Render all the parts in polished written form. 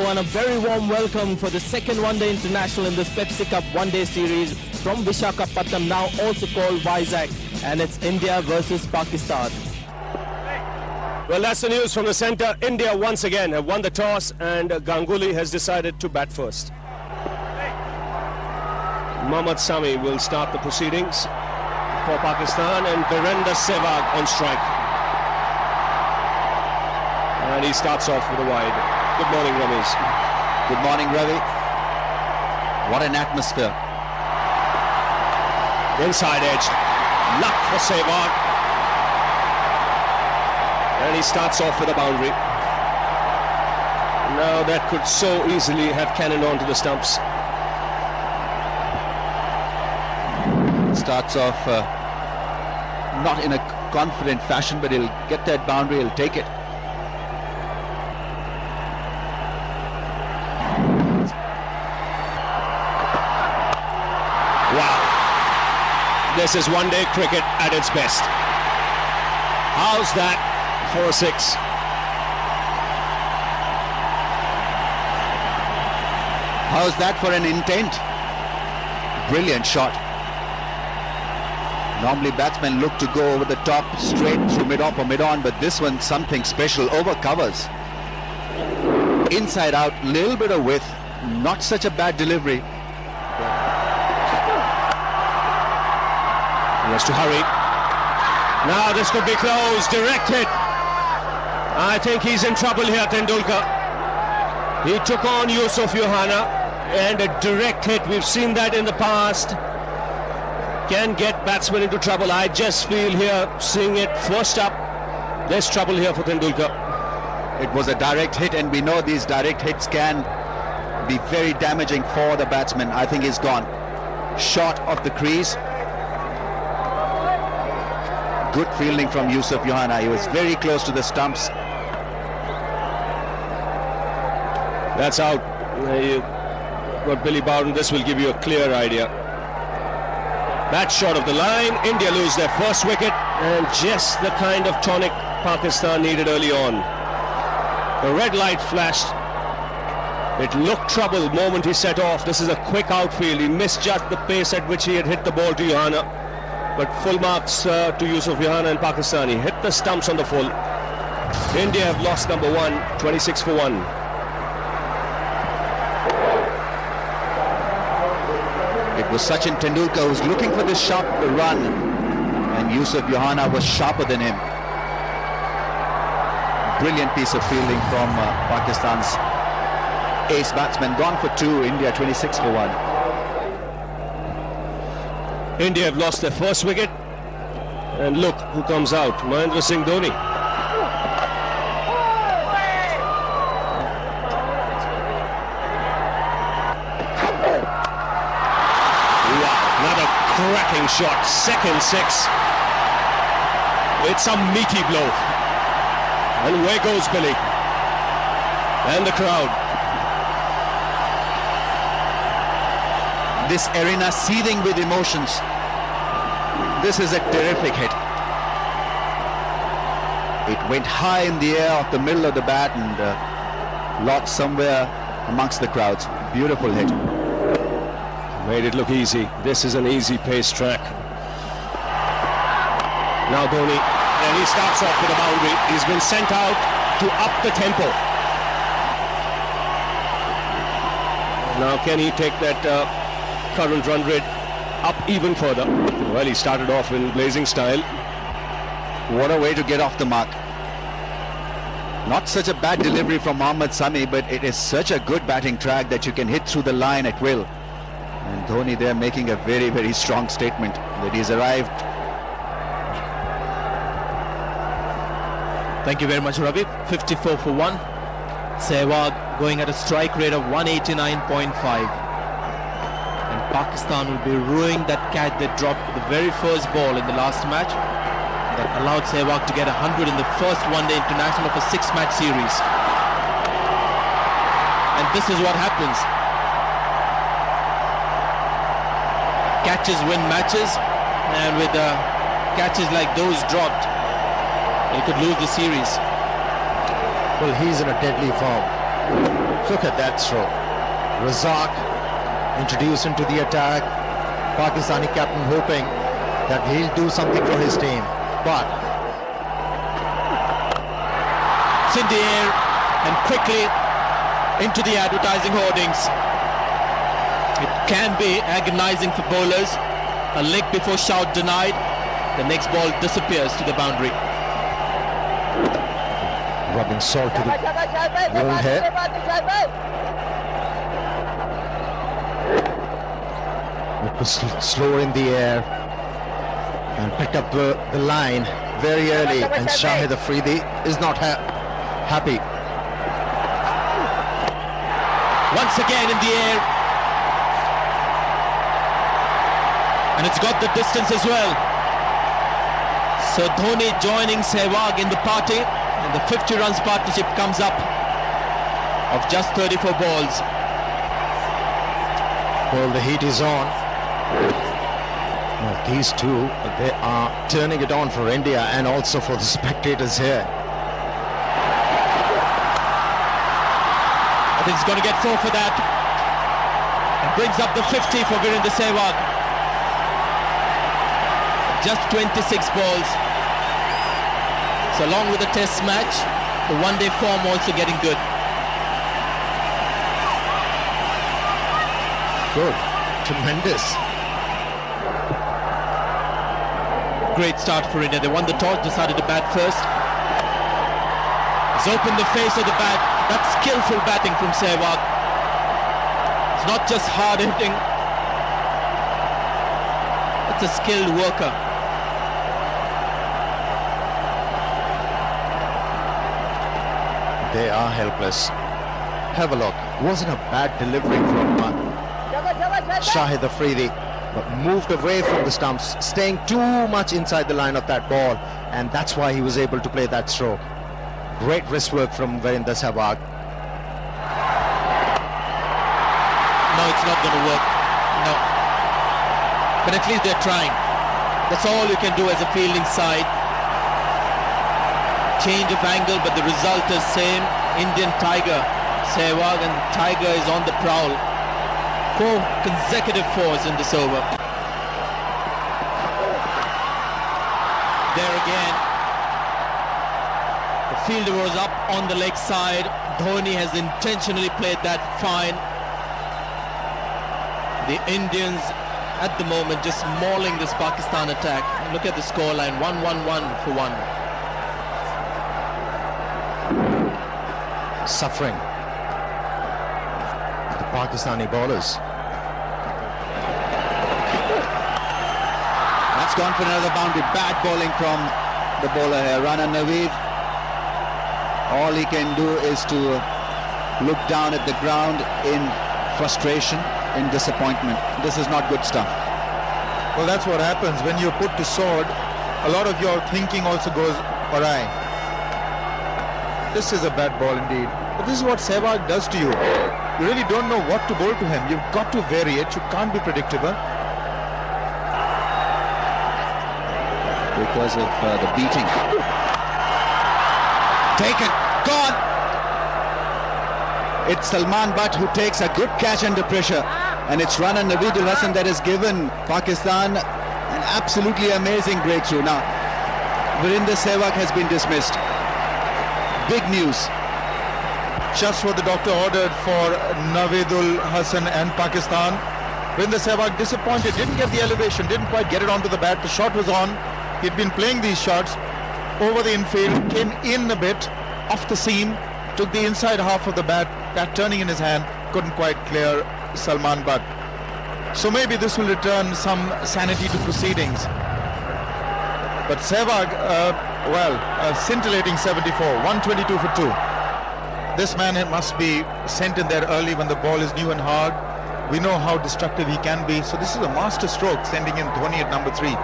everyone, a very warm welcome for the second one-day international in this Pepsi Cup one-day series from Visakhapatnam, now also called Vizag, and it's India versus Pakistan. Well, that's the news from the centre. India once again have won the toss and Ganguly has decided to bat first. Mohammad Sami will start the proceedings for Pakistan and Virender Sehwag on strike. And he starts off with a wide. Good morning, Ramesh. Good morning, Ravi. What an atmosphere. Inside edge. Luck for Sehwag. And he starts off with a boundary. Now that could so easily have cannoned onto the stumps. Starts off not in a confident fashion, but he'll get that boundary, he'll take it. Wow. This is one-day cricket at its best. How's that for a six? How's that for an intent? Brilliant shot. Normally batsmen look to go over the top, straight through mid-off or mid-on, but this one something special, over covers. Inside out, little bit of width, not such a bad delivery. He has to hurry. Now this could be close, direct hit. I think he's in trouble here, Tendulkar. He took on Yusuf Yohana, and a direct hit, we've seen that in the past, can get batsmen into trouble. I just feel here, seeing it first up, there's trouble here for Tendulkar. It was a direct hit, and we know these direct hits can be very damaging for the batsman. I think he's gone. Short of the crease. Good fielding from Yusuf Yohana. He was very close to the stumps. That's out. You got Billy Bowden. This will give you a clear idea. That shot of the line. India lose their first wicket, and just the kind of tonic Pakistan needed early on. The red light flashed. It looked trouble the moment he set off. This is a quick outfield. He misjudged the pace at which he had hit the ball to Yohana. But full marks to Yusuf Yohana and Pakistan. He hit the stumps on the full. India have lost number one, 26 for 1. It was Sachin Tendulkar who was looking for this sharp run, and Yusuf Yohana was sharper than him. Brilliant piece of fielding from Pakistan's ace batsman. Gone for 2, India 26 for 1. India have lost their first wicket, and look who comes out, Mahendra Singh Dhoni. Another cracking shot, second six. It's a meaty blow. And where goes Billy? And the crowd. This arena seething with emotions. This is a terrific hit. It went high in the air off the middle of the bat and locked somewhere amongst the crowds. Beautiful hit. Made it look easy. This is an easy pace track. Now Dhoni, and he starts off with a boundary. He's been sent out to up the tempo. Now can he take that current run rate up even further? Well, he started off in blazing style. What a way to get off the mark. Not such a bad delivery from Mohammad Sami, but it is such a good batting track that you can hit through the line at will. And Dhoni there making a very, very strong statement that he's arrived. Thank you very much, Ravi. 54 for 1. Sehwag going at a strike rate of 189.5. And Pakistan will be ruining that catch they dropped the very first ball in the last match. That allowed Sehwag to get 100 in the first one-day international of a 6-match series. And this is what happens. Catches win matches, and with catches like those dropped, he could lose the series. Well, he's in a deadly form. Look at that throw. Razak introduced into the attack. Pakistani captain hoping that he'll do something for his team. But It's in the air and quickly into the advertising hoardings. It can be agonizing for bowlers. A leg before shout denied. The next ball disappears to the boundary. rubbing salt to the wound here. It was slower in the air and picked up the line very early, and Shahid Afridi is not happy. Once again in the air, and it's got the distance as well. So Dhoni joining Sehwag in the party, and the 50 runs partnership comes up of just 34 balls. Well, the heat is on. Well, these two, they are turning it on for India and also for the spectators here. I think he's going to get 4 for that, and brings up the 50 for Virendra Sehwag. Just 26 balls. So along with the test match, the one-day form also getting good. Good. Tremendous. Great start for India. They won the toss, decided to bat first. He's opened the face of the bat. That's skillful batting from Sehwag. It's not just hard hitting. It's a skilled worker. They are helpless. Have a look. Wasn't a bad delivery from Shahid Afridi, but moved away from the stumps, staying too much inside the line of that ball, and that's why he was able to play that stroke. Great wrist work from Virendra Sehwag. No, it's not going to work. No. But at least they're trying. That's all you can do as a fielding side. Change of angle, but the result is same. Indian Tiger, Sehwag, and Tiger is on the prowl. 4 consecutive 4s in this over. There again, the fielder was up on the leg side. Dhoni has intentionally played that fine. The Indians at the moment just mauling this Pakistan attack. Look at the scoreline, 1-1-1 for 1. Suffering. The Pakistani bowlers. That's gone for another boundary. Bad bowling from the bowler here. Rana Naveed. All he can do is to look down at the ground in frustration, in disappointment. This is not good stuff. Well, that's what happens when you're put to sword. A lot of your thinking also goes awry. This is a bad ball indeed. But this is what Sehwag does to you. You really don't know what to bowl to him. You've got to vary it. You can't be predictable. Because of the beating. Taken. Gone. It's Salman Butt who takes a good catch under pressure. And it's Rana Naveedul Hasan that has given Pakistan an absolutely amazing breakthrough. Now, Virendra Sehwag has been dismissed. Big news. Just what the doctor ordered for Naveedul Hasan and Pakistan. Virendra Sehwag disappointed, didn't get the elevation, didn't quite get it onto the bat. The shot was on. He'd been playing these shots over the infield, came in a bit off the seam, took the inside half of the bat turning in his hand, couldn't quite clear Salman Butt. So maybe this will return some sanity to proceedings. But Sehwag, scintillating 74, 122 for 2. This man must be sent in there early when the ball is new and hard. We know how destructive he can be. So this is a master stroke, sending in Dhoni at number 3.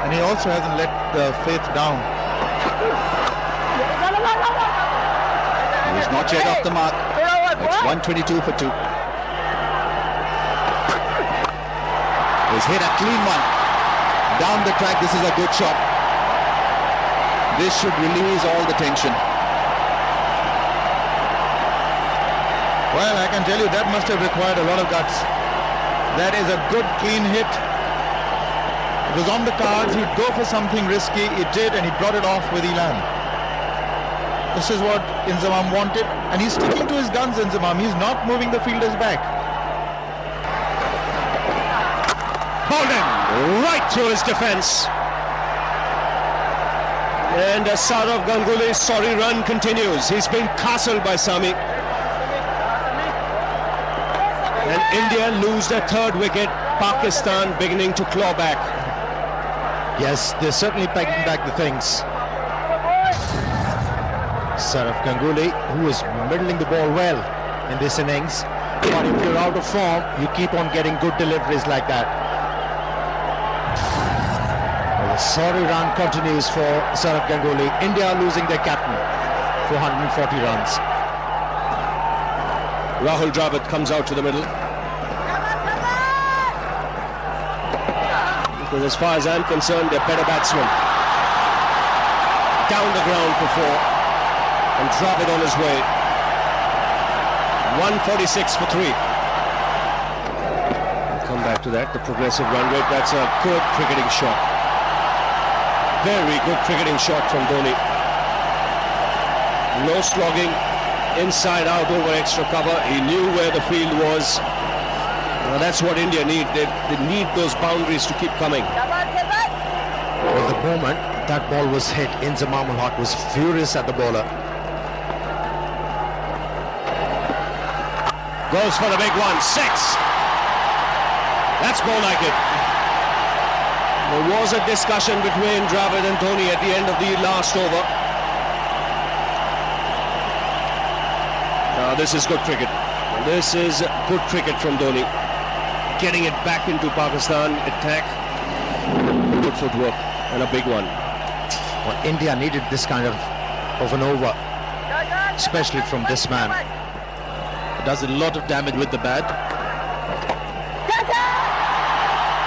And he also hasn't let the faith down. He's not yet off the mark. It's 122 for 2. He's hit a clean one. Down the track, this is a good shot. This should release all the tension. Well, I can tell you that must have required a lot of guts. That is a good clean hit. It was on the cards. He'd go for something risky. He did, and he brought it off with elan. This is what Inzamam wanted, and he's sticking to his guns, Inzamam. He's not moving the fielders back. Holden right through his defence. And Saurav Ganguly's sorry run continues. He's been castled by Sami. And India lose their third wicket. Pakistan beginning to claw back. Yes, they're certainly pegging back the things. Saurav Ganguly, who is middling the ball well in this innings, but if you're out of form, you keep on getting good deliveries like that. Well, the sorry run continues for Saurav Ganguly. India losing their captain for 140 runs. Rahul Dravid comes out to the middle. Because as far as I'm concerned, they're better batsmen. Down the ground for 4. And Dravid on his way. 146 for 3. We'll come back to that, the progressive run rate. That's a good cricketing shot. Very good cricketing shot from Dhoni. No slogging. Inside out over extra cover. He knew where the field was. Well, that's what India need. They need those boundaries to keep coming. Well, the moment that ball was hit, Inzamam was furious at the bowler. Goes for the big one. 6. That's more like it. There was a discussion between Dravid and Dhoni at the end of the last over. This is good cricket. This is good cricket from Dhoni. Getting it back into Pakistan attack. Good footwork and a big one. Well, India needed this kind of an over, especially from this man. Does a lot of damage with the bat.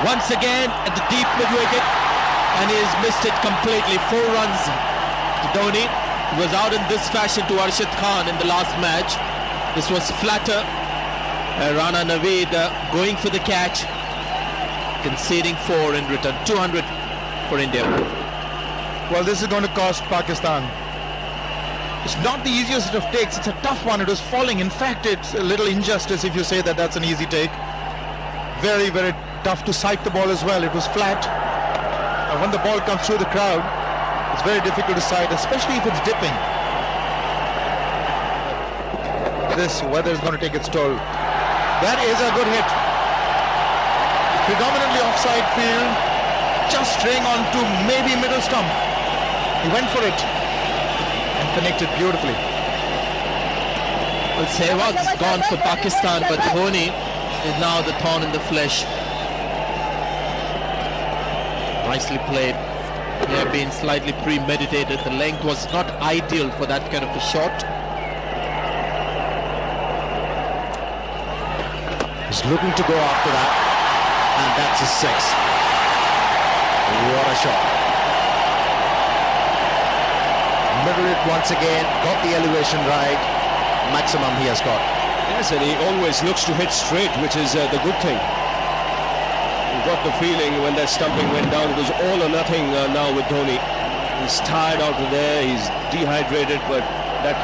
Once again at the deep mid wicket, and he has missed it completely. 4 runs to Dhoni. He was out in this fashion to Arshad Khan in the last match. This was flatter. Rana Naveed going for the catch, conceding 4 in return. 200 for India. Well, this is going to cost Pakistan. It's not the easiest of takes. It's a tough one. It was falling. In fact, it's a little injustice if you say that that's an easy take. Very, very tough to sight the ball as well. It was flat. And when the ball comes through the crowd, it's very difficult to sight, especially if it's dipping. This weather is going to take its toll. That is a good hit. Predominantly offside field, just straying on to maybe middle stump. He went for it and connected beautifully. Well, Sehwag's gone for Pakistan, but Dhoni is now the thorn in the flesh. Nicely played. They have been slightly premeditated. The length was not ideal for that kind of a shot. He's looking to go after that, and that's a 6. What a shot. Middle it once again, got the elevation right. Maximum he has got. Yes, and he always looks to hit straight, which is the good thing. You got the feeling when that stumping went down, it was all or nothing now with Dhoni. He's tired out there, he's dehydrated, but that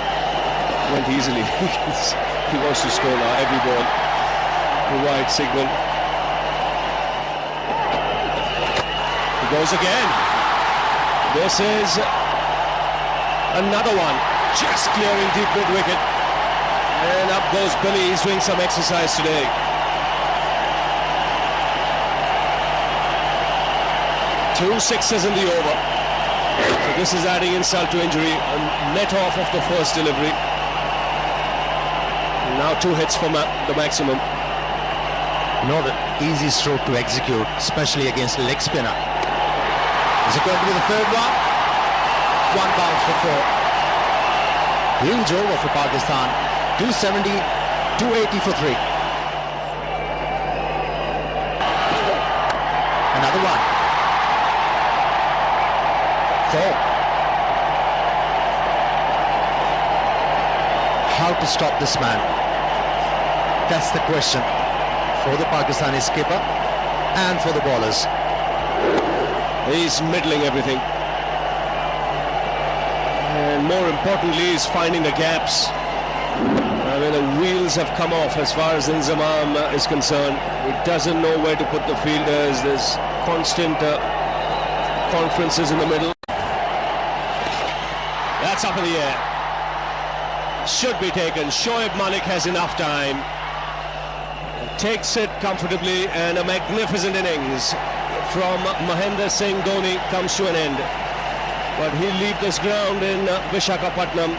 went easily. He wants to score now, every ball. The wide signal. He goes again. This is another one. Just clearing deep mid wicket. And up goes Billy. He's doing some exercise today. Two 6s in the over. So this is adding insult to injury. A net off of the first delivery. Now 2 hits for the maximum. Not an easy stroke to execute, especially against a leg spinner. Is it going to be the third one? 1 bounce for 4. Huge over for Pakistan. 270, 280 for 3. Another one. 4. How to stop this man? That's the question for the Pakistani skipper and for the bowlers. He's middling everything. And more importantly, he's finding the gaps. I mean, the wheels have come off as far as Inzamam is concerned. He doesn't know where to put the fielders. There's constant conferences in the middle. That's up in the air. Should be taken. Shoaib Malik has enough time. Takes it comfortably, and a magnificent innings from Mahendra Singh Dhoni comes to an end. But he'll leave this ground in Visakhapatnam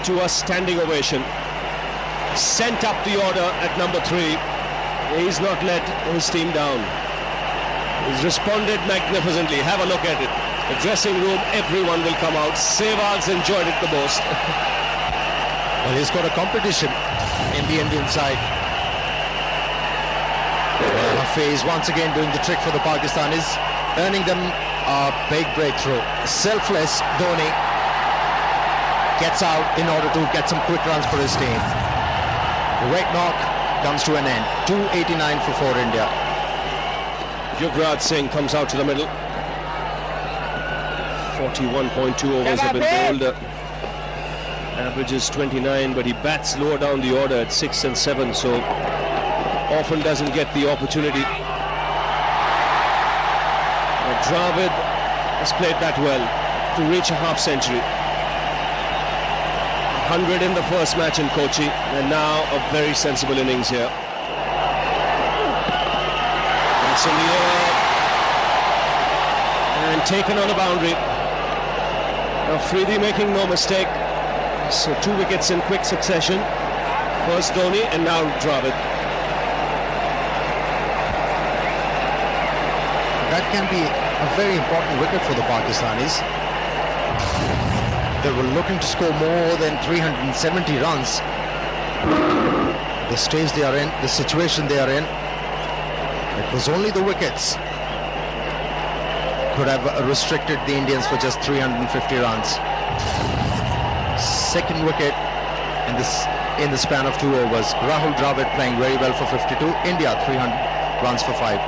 to a standing ovation. Sent up the order at number 3. He's not let his team down. He's responded magnificently. Have a look at it. The dressing room, everyone will come out. Sehwag's enjoyed it the most. Well, he's got a competition in the Indian side. Hafiz once again doing the trick for the Pakistanis, earning them a big breakthrough. Selfless Dhoni gets out in order to get some quick runs for his team. The red knock comes to an end. 289 for India. Yuvraj Singh comes out to the middle. 41.2 overs have been bowled. Averages 29, but he bats lower down the order at 6 and 7, so often doesn't get the opportunity. Dravid has played that well to reach a half century. 100 in the first match in Kochi, and now a very sensible innings here. That's in the air and taken on the boundary. Now Afridi making no mistake. So 2 wickets in quick succession. First Dhoni and now Dravid. That can be a very important wicket for the Pakistanis. They were looking to score more than 370 runs. The stage they are in, the situation they are in, it was only the wickets could have restricted the Indians for just 350 runs. Second wicket in the span of 2 overs. Rahul Dravid playing very well for 52. India 300 runs for 5.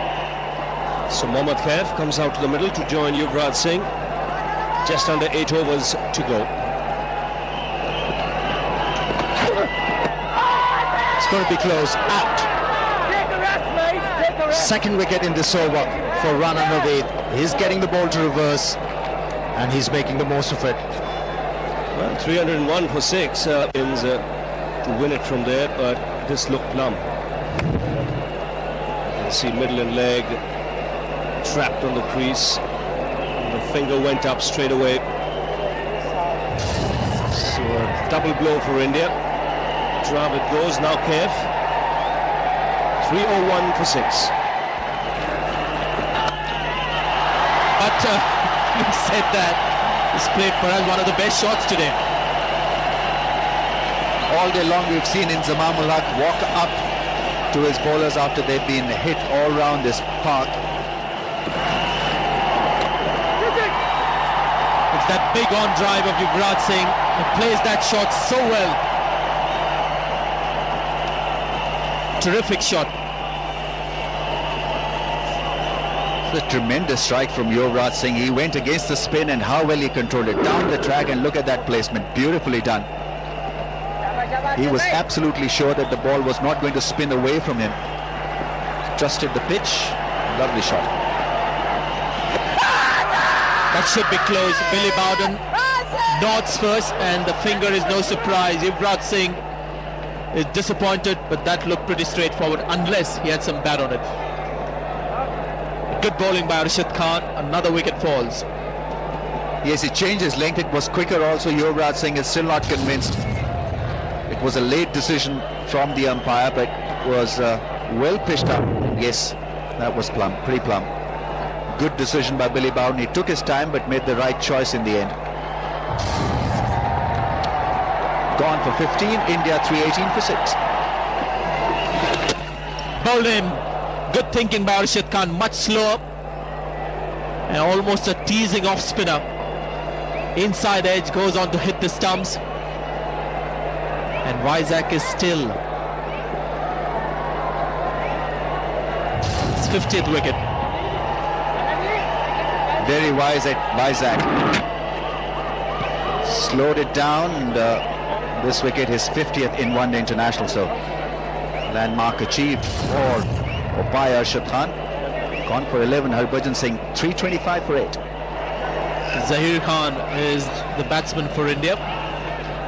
So Mohammad Khaif comes out to the middle to join Yuvraj Singh. Just under 8 overs to go. It's going to be close. Out. Second wicket in this over for Rana Naveed. He's getting the ball to reverse and he's making the most of it. Well, 301 for 6 wins to win it from there, but this looked plumb. You can see middle and leg trapped on the crease. The finger went up straight away. So a double blow for India. Dravid goes, now Khaif. 301 for 6. But you said that he's played perhaps one of the best shots today. All day long we've seen Inzamam ul Haq walk up to his bowlers after they've been hit all round this park. It's that big on drive of Yuvraj Singh. He plays that shot so well. Terrific shot. It's a tremendous strike from Yuvraj Singh. He went against the spin and how well he controlled it down the track, and look at that placement. Beautifully done. He was absolutely sure that the ball was not going to spin away from him. Trusted the pitch. Lovely shot. That should be close. Billy Bowden nods first, and the finger is no surprise. Yuvraj Singh is disappointed, but that looked pretty straightforward unless he had some bat on it. Good bowling by Arshad Khan. Another wicket falls. Yes, he changed his length. It was quicker also. Yuvraj Singh is still not convinced. It was a late decision from the umpire, but it was well pitched up. Yes, that was plumb, pretty plumb. Good decision by Billy Bowden. He took his time but made the right choice in the end. Gone for 15, India 318 for 6. Bowled him. Good thinking by Arshad Khan. Much slower. And almost a teasing off spinner. Inside edge, goes on to hit the stumps. And Vizag is still 50th wicket. Very wise at Vizag. Slowed it down, and this wicket is 50th in one-day international. So landmark achieved for umpire Arshad Khan. Gone for 11. Harbhajan Singh 325 for 8. Zahir Khan is the batsman for India.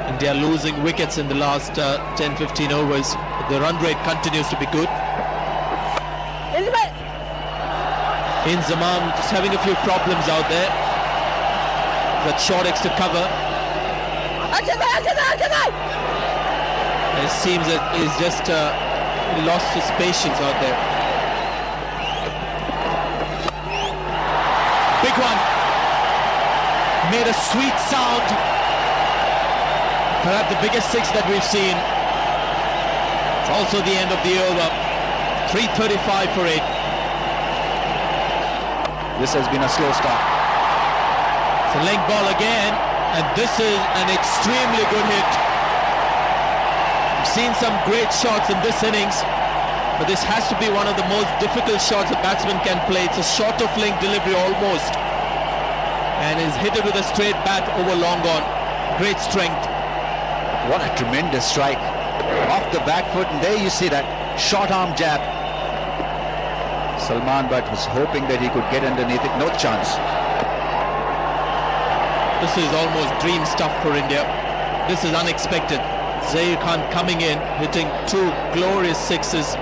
India losing wickets in the last 10-15 overs. The run rate continues to be good. In Zaman just having a few problems out there. That short extra cover. It seems that he's just lost his patience out there. Big one. Made a sweet sound. Perhaps the biggest six that we've seen. It's also the end of the over. 335 for 8. This has been a slow start. It's a leg ball again, and this is an extremely good hit. We've seen some great shots in this innings, but this has to be one of the most difficult shots a batsman can play. It's a short of length delivery almost, and is hit it with a straight bat over long on. Great strength. What a tremendous strike. Off the back foot, and there you see that short arm jab. Salman Butt was hoping that he could get underneath it. No chance. This is almost dream stuff for India. This is unexpected. Zahir Khan coming in, hitting two glorious sixes.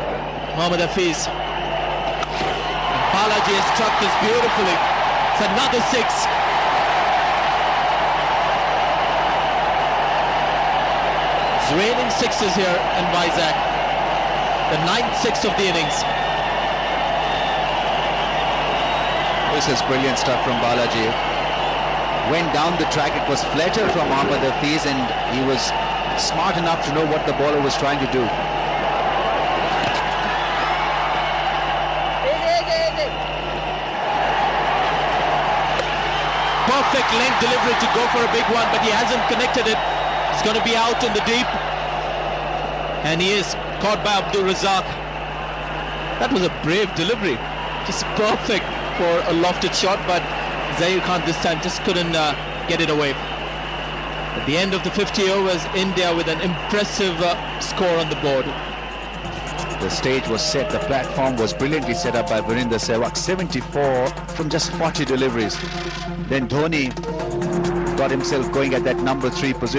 Mohammad Hafiz. Balaji has struck this beautifully. It's another six. It's raining sixes here in Vizag. The 9th six of the innings. This is brilliant stuff from Balaji. Went down the track. It was fletter from Mohammad Hafiz, and he was smart enough to know what the bowler was trying to do. Perfect length delivery to go for a big one, but he hasn't connected it. It's going to be out in the deep, and he is caught by Abdul Razak. That was a brave delivery, just perfect for a lofted shot, but Zahir Khan this time just couldn't get it away. At the end of the 50 overs, India with an impressive score on the board. The stage was set, the platform was brilliantly set up by Virender Sehwag. 74 from just 40 deliveries. Then Dhoni got himself going at that number 3 position.